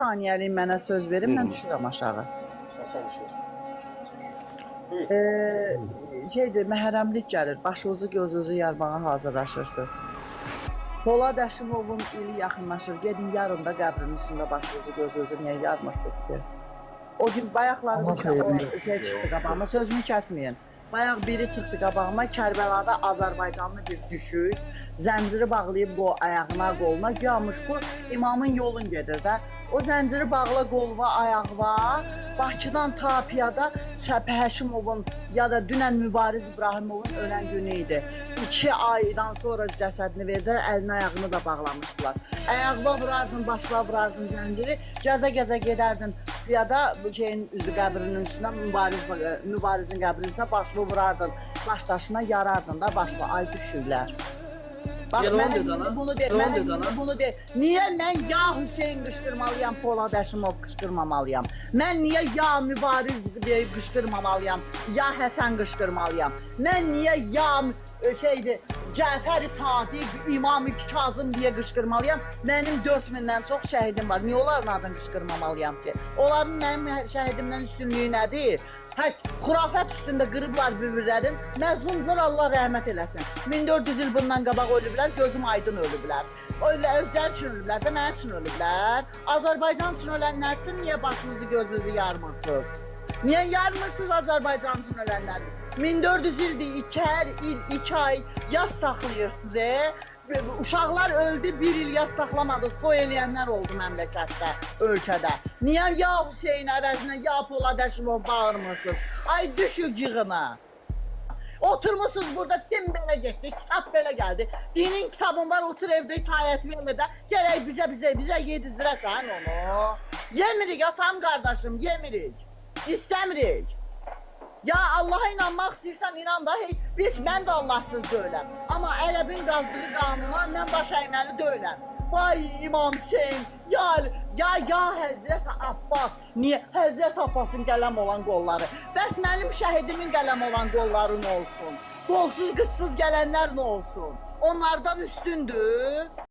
saniyəlik mənə söz verin, mən düşürəm aşağı. Hasan düşür. Şeydir, məhərrəmlik gəlir, başınızı gözünüzü yarmağa hazırlaşırsınız. Polad Əşimovun ili yaxınlaşır, gedin yarın da qəbrinin üstündə başınızı gözünüzü niyə yarmırsınız ki? O gün bayaqları bir şey çıxdı qabağıma, sözümü kəsməyin. Bayaq biri çıxdı qabağıma, Kərbəlada Azərbaycanlı bir düşük, zənciri bağlayıb ayağına, qoluna, güyamış bu imamın yolun gedir də. O zənciri bağla qolva, ayağva, Bakıdan ta piyada Şəbhə Həşimovun ya da dünən Mübariz İbrahimovun ölən günü idi. 2 aydan sonra cəsədini verdilər, əlini ayağını da bağlamışdılar. Ayağva vurardın, başla vurardın zənciri, gəzə-gəzə gedərdin piyada bu şeyin üzü qəbrinin üstündən, Mübarizin qəbrinin üstündən başla vurardın, başdaşına yarardın da başla, ay düşürlər. Bax, mənə bunu de. Niyə mən ya Hüseyin qışqırmalıyam, Polad Əşimov qışqırmamalıyam? Mən niyə ya Mübariz deyib qışqırmamalıyam, ya Həsən qışqırmalıyam? Mən niyə ya Cəfər-i Sadiq, İmam-ı Kazım deyə qışqırmalıyam? Mənim 4000-dən çox şəhidim var. Niyə onların adını qışqırmamalıyam ki? Onların mənim şəhidimdən üstünlüyü nədir? Xurafət üstündə qırıblar bir-birlərin, məzlumlar Allah rəhmət eləsin. 1400 il bundan qabaq ölüblər, gözüm aydın ölüblər. Özləri üçün ölüblər də, mən üçün ölüblər. Azərbaycan üçün ölənlər üçün niyə başınızı gözünüzü yarmırsınız? Niyə yarmırsınız Azərbaycan üçün ölənləri? 1400 ildir, hər il 2 ay yas saxlayırsınız. Uşaqlar öldü, 1 il yas saxlamadınız, toy eləyənlər oldu məmləkətdə, ölkədə. Niyə ya Hüseyin əvəzinə, ya Polad Əşimov bağırmırsınız? Ay düşük yığına. Oturmuşsunuz burada, din belə getdi, kitab belə gəldi. Dinin kitabın var, otur evdə itaət vermə də, gələk bizə yedizdirəsən onu. Yemirik atam qardaşım, yemirik. İstəmirik. Ya Allah'a inanmaq istəyirsən, inan da, mən də Allahsız deyiləm. Amma ərəbin qazdığı qanuna mən baş əyməli deyiləm. Vay İmam Hüseyin, ya Həzrət Abbas, niyə Həzrət Abbasın qələm olan qolları? Bəs mənim şəhidimin qələm olan qolları nə olsun? Qolsuz, qıçsız gələnlər nə olsun? Onlardan üstündür.